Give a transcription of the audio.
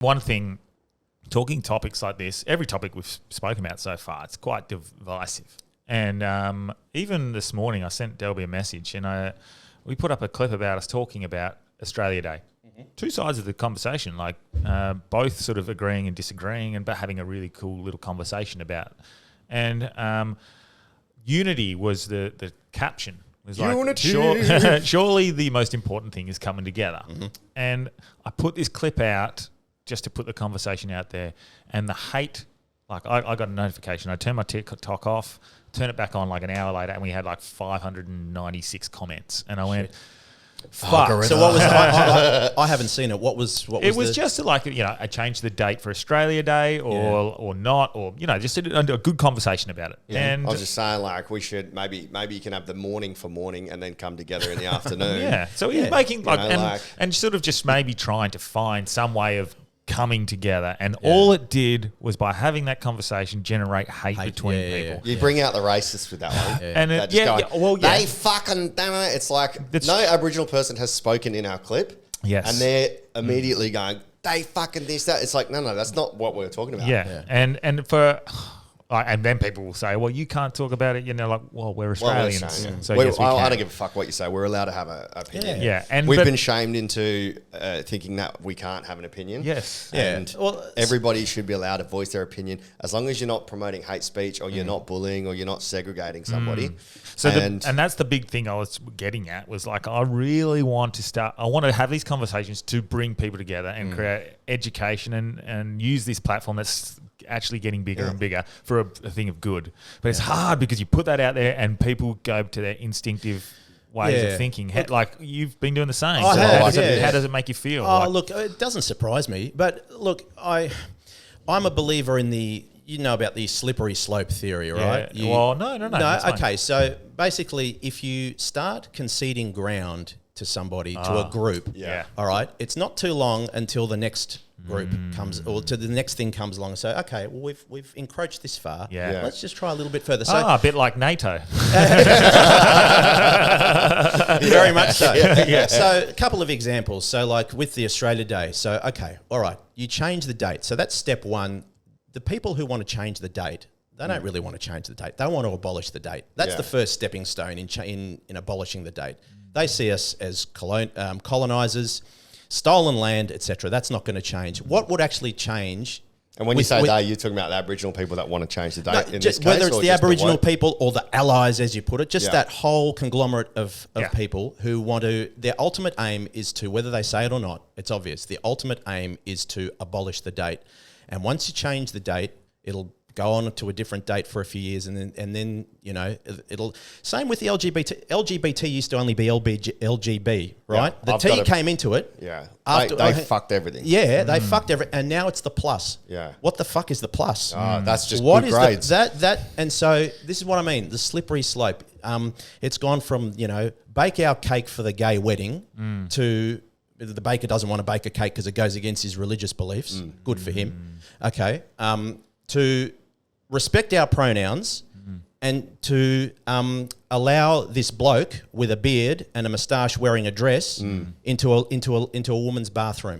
one thing, talking topics like this, every topic we've spoken about so far, it's quite divisive. And even this morning, I sent Delby a message, and we put up a clip about us talking about Australia Day. Two sides of the conversation, like both sort of agreeing and disagreeing, but having a really cool little conversation about it. And unity was the caption. It was Unity. like, surely the most important thing is coming together. And I put this clip out just to put the conversation out there, and the hate, like I got a notification. I turned my TikTok off, turned it back on like an hour later, and we had like 596 comments. And I went, fuck. So what was? I haven't seen it. What was? It was just like, I changed the date for Australia Day or not, or just a good conversation about it. Yeah. And I was just saying, like, we should maybe you can have the morning for morning and then come together in the afternoon. yeah, so he's making and sort of just maybe trying to find some way of coming together, and all it did was, by having that conversation, generate hate between people. You bring out the racists with that one. And they fucking, it's like no Aboriginal person has spoken in our clip. Yes. And they're immediately going, they fucking this, that. It's like, no, that's not what we're talking about. Yeah. And for... and then people will say, well, you can't talk about it. Like, well, we're Australians. So yes, we I can. don't give a fuck what you say. We're allowed to have an opinion. Yeah. And we've been shamed into thinking that we can't have an opinion. Yes. And everybody should be allowed to voice their opinion as long as you're not promoting hate speech, or you're not bullying, or you're not segregating somebody. So and that's the big thing I was getting at, was like, I really want to have these conversations to bring people together and create education and use this platform that's actually getting bigger and bigger for a thing of good. But it's hard because you put that out there and people go to their instinctive ways of thinking. Like, you've been doing the same. How does it make you feel? Look, it doesn't surprise me. But look, I'm a believer in about the slippery slope theory, right? No. No, okay. So basically, if you start conceding ground to somebody, to a group, all right, it's not too long until the next group comes, or to the next thing comes along and say, okay, well, we've encroached this far. Let's just try a little bit further. So a bit like NATO. Very much so. So a couple of examples. So like with the Australia Day. So, okay, all right, you change the date. So that's step one. The people who want to change the date, they don't really want to change the date. They want to abolish the date. That's the first stepping stone in abolishing the date. They see us as colonisers, stolen land, etc. That's not going to change. What would actually change? And when you say they, you're talking about the Aboriginal people that want to change the date in this case? Whether it's the Aboriginal people or the allies, as you put it, just that whole conglomerate of people who want to... Their ultimate aim is to, whether they say it or not, it's obvious, the ultimate aim is to abolish the date. And once you change the date, it'll go on to a different date for a few years, and then it'll... Same with the LGBT. LGBT used to only be LGB, right? The T came into it. Yeah. They fucked everything. Yeah, they fucked everything, and now it's the plus. Yeah. What the fuck is the plus? That's just good grades. And so this is what I mean, the slippery slope. It's gone from, bake our cake for the gay wedding to... The baker doesn't want to bake a cake because it goes against his religious beliefs. Good for him. Okay. To respect our pronouns and to allow this bloke with a beard and a moustache wearing a dress into a woman's bathroom.